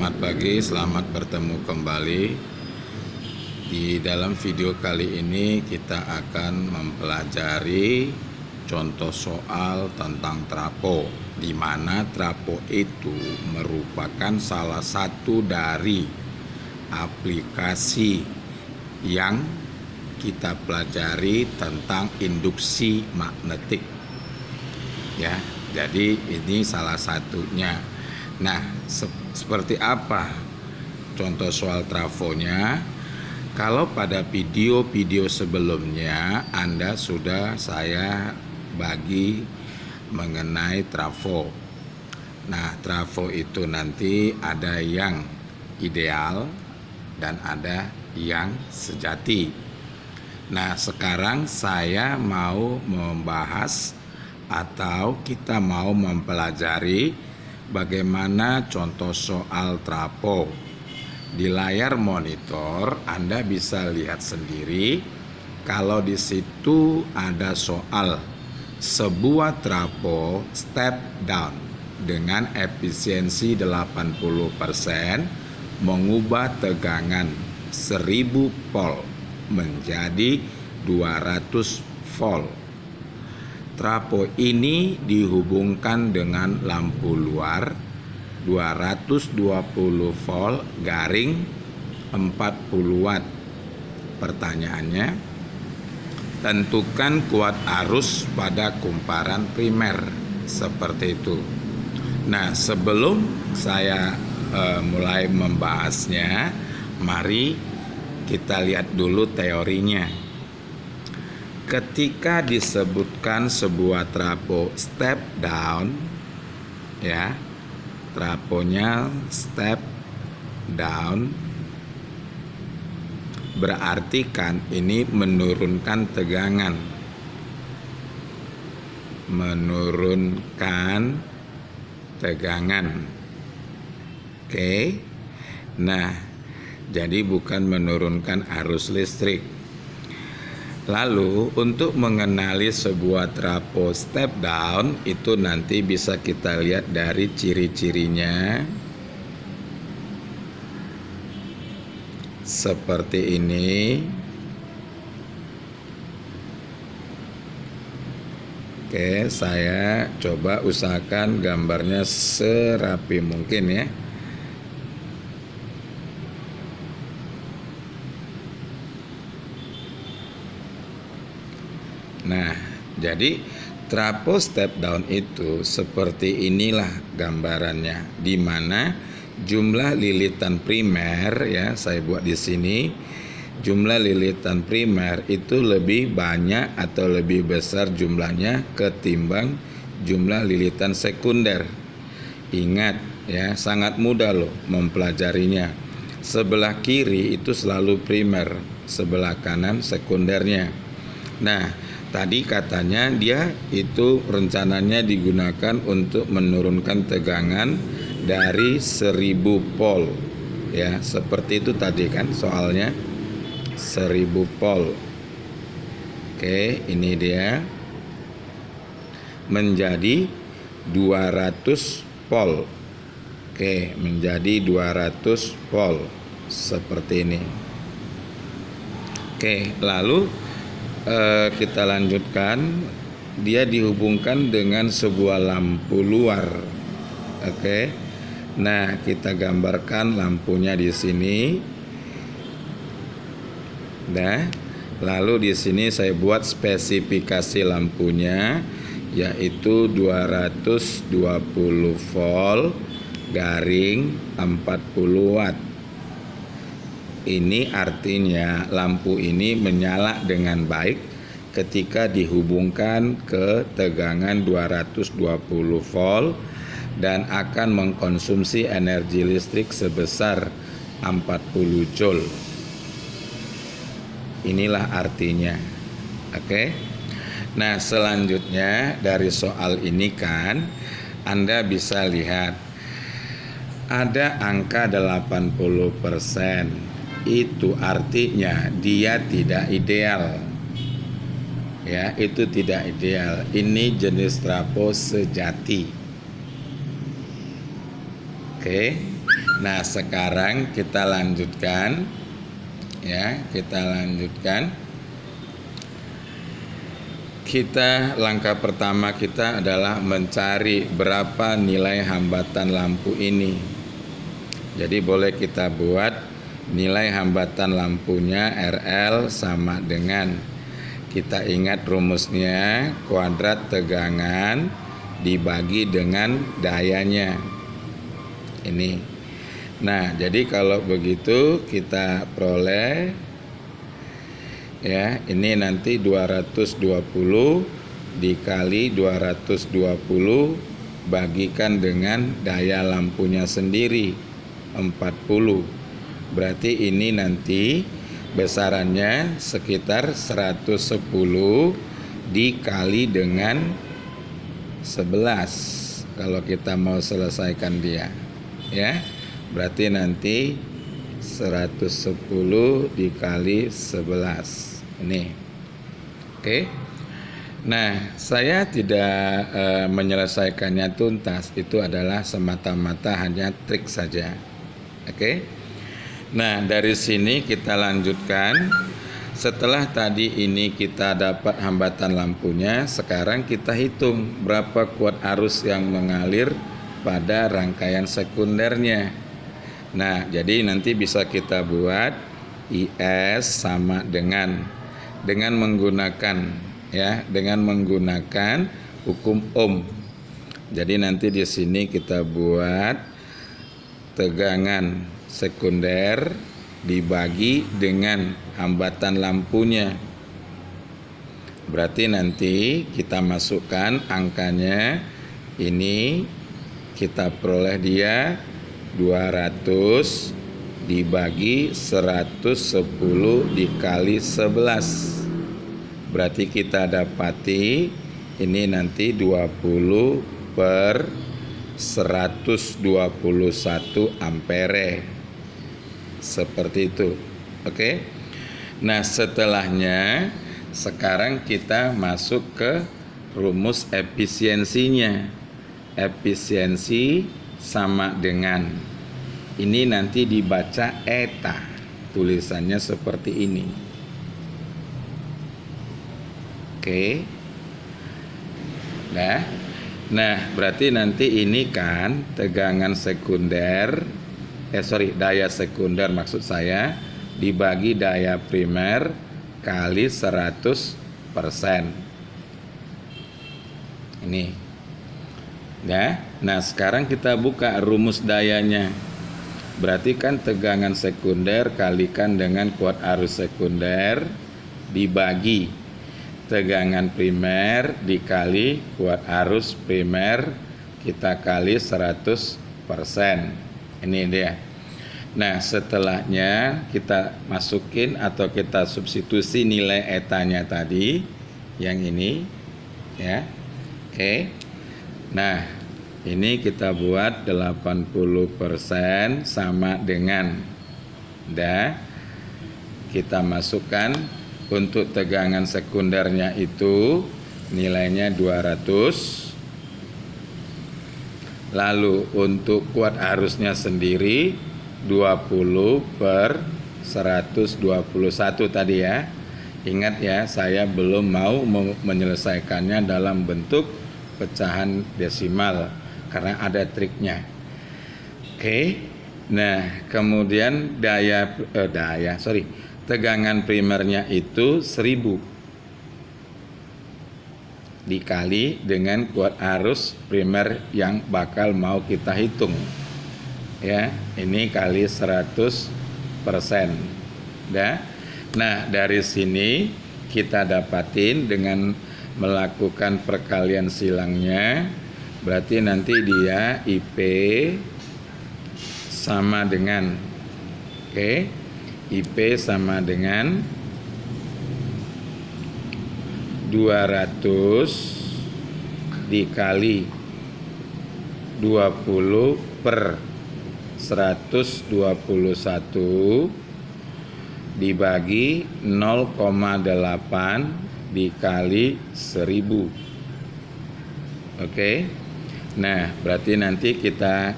Selamat pagi, selamat bertemu kembali. Di dalam video kali ini kita akan mempelajari contoh soal tentang trapo, di mana trapo itu merupakan salah satu dari aplikasi yang kita pelajari tentang induksi magnetik. Ya, jadi ini salah satunya. Nah, seperti apa contoh soal trafonya? Kalau pada video-video sebelumnya Anda sudah saya bagi mengenai trafo. Nah, trafo itu nanti ada yang ideal dan ada yang sejati. Nah, sekarang saya mau membahas atau kita mau mempelajari bagaimana contoh soal trapo. Di layar monitor Anda bisa lihat sendiri kalau di situ ada soal sebuah trapo step down dengan efisiensi 80% mengubah tegangan 1000 volt menjadi 200 volt. Trapo ini dihubungkan dengan lampu luar 220 volt garing 40 watt. Pertanyaannya, tentukan kuat arus pada kumparan primer. Seperti itu. Nah, sebelum saya mulai membahasnya, mari kita lihat dulu teorinya. Ketika disebutkan sebuah trapo step down, ya, traponya step down, berarti kan ini menurunkan tegangan, Oke. Nah, jadi bukan menurunkan arus listrik. Lalu untuk mengenali sebuah trapo step down itu nanti bisa kita lihat dari ciri-cirinya. Seperti ini. Oke, saya coba usahakan gambarnya serapi mungkin ya. Nah, jadi trapo step down itu seperti inilah gambarannya, di mana jumlah lilitan primer, ya saya buat di sini, jumlah lilitan primer itu lebih banyak atau lebih besar jumlahnya ketimbang jumlah lilitan sekunder. Ingat ya, sangat mudah loh mempelajarinya. Sebelah kiri itu selalu primer, sebelah kanan sekundernya. Nah, tadi katanya dia itu rencananya digunakan untuk menurunkan tegangan dari 1000 volt. Ya, seperti itu tadi kan soalnya 1000 volt. Oke, ini dia menjadi 200 volt. Oke, menjadi 200 volt seperti ini. Oke, lalu kita lanjutkan. Dia dihubungkan dengan sebuah lampu luar. Oke. Nah, kita gambarkan lampunya di sini. Nah, lalu di sini saya buat spesifikasi lampunya, yaitu 220 volt garing 40 watt. Ini artinya lampu ini menyala dengan baik ketika dihubungkan ke tegangan 220 volt dan akan mengkonsumsi energi listrik sebesar 40 joule. Inilah artinya. Oke. Nah, selanjutnya dari soal ini kan Anda bisa lihat ada angka 80%. Itu artinya dia tidak ideal. Ya, itu tidak ideal. Ini jenis trapo sejati. Oke. Nah, sekarang kita lanjutkan. Ya, kita lanjutkan. Langkah pertama kita adalah mencari berapa nilai hambatan lampu ini. Jadi boleh kita buat nilai hambatan lampunya RL sama dengan, kita ingat rumusnya, kuadrat tegangan dibagi dengan dayanya. Ini. Nah, jadi kalau begitu kita peroleh, ya, ini nanti 220 dikali 220 bagikan dengan daya lampunya sendiri 40. Berarti ini nanti besarannya sekitar 110 dikali dengan 11 kalau kita mau selesaikan dia, ya. Berarti nanti 110 dikali 11 ini. Oke. Nah, saya tidak menyelesaikannya tuntas. Itu adalah semata-mata hanya trik saja. Oke. Nah, dari sini kita lanjutkan. Setelah tadi ini kita dapat hambatan lampunya, sekarang kita hitung berapa kuat arus yang mengalir pada rangkaian sekundernya. Nah, jadi nanti bisa kita buat IS sama dengan menggunakan, ya, dengan menggunakan hukum Ohm. Jadi nanti di sini kita buat tegangan sekunder dibagi dengan hambatan lampunya. Berarti nanti kita masukkan angkanya, ini kita peroleh dia 200 dibagi 110 dikali 11. Berarti kita dapati ini nanti 20 per 121 ampere. Seperti itu. Oke. Nah, setelahnya sekarang kita masuk ke rumus efisiensinya. Efisiensi sama dengan, ini nanti dibaca eta, tulisannya seperti ini. Oke. Nah, berarti nanti ini kan tegangan sekunder, daya sekunder maksud saya, dibagi daya primer kali 100%. Ini. Ya. Nah, sekarang kita buka rumus dayanya. Berarti kan tegangan sekunder kalikan dengan kuat arus sekunder dibagi tegangan primer dikali kuat arus primer, kita kali 100%. Ini dia. Nah, setelahnya kita masukin atau kita substitusi nilai etanya tadi yang ini, ya. Oke. Nah, ini kita buat 80% sama dengan, kita masukkan untuk tegangan sekundernya itu nilainya 200. Lalu untuk kuat arusnya sendiri 20 per 121 tadi, ya. Ingat ya, saya belum mau menyelesaikannya dalam bentuk pecahan desimal karena ada triknya. Oke. Nah, kemudian tegangan primernya itu 1000 dikali dengan kuat arus primer yang bakal mau kita hitung, ya. Ini kali 100%, ya. Nah, dari sini kita dapatin dengan melakukan perkalian silangnya, berarti nanti dia IP sama dengan, IP sama dengan 200 dikali 20 per 121 dibagi 0,8 dikali 1000. Oke. Nah, berarti nanti kita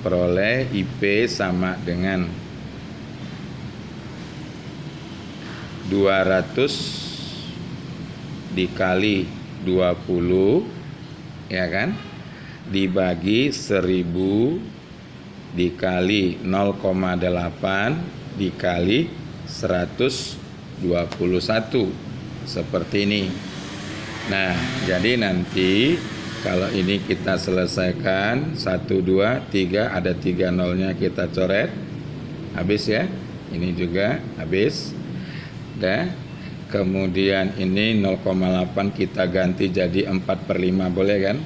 peroleh IP sama dengan 200 dikali 20, ya kan, dibagi 1000 dikali 0,8 dikali 121, seperti ini. Nah, jadi nanti kalau ini kita selesaikan 1, 2, 3, ada 3 nolnya kita coret, habis ya. Ini juga habis. Dah. Kemudian ini 0,8 kita ganti jadi 4/5, boleh kan?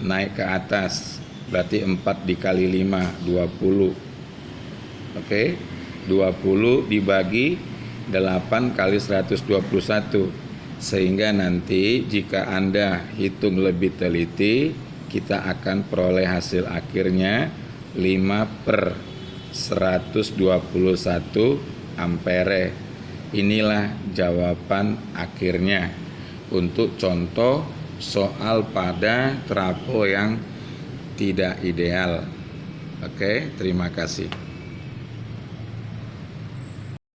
Naik ke atas, berarti 4 dikali 5, 20. Oke, 20 dibagi 8 kali 121. Sehingga nanti jika Anda hitung lebih teliti, kita akan peroleh hasil akhirnya 5/121 ampere. Inilah jawaban akhirnya untuk contoh soal pada trafo yang tidak ideal. Oke, terima kasih.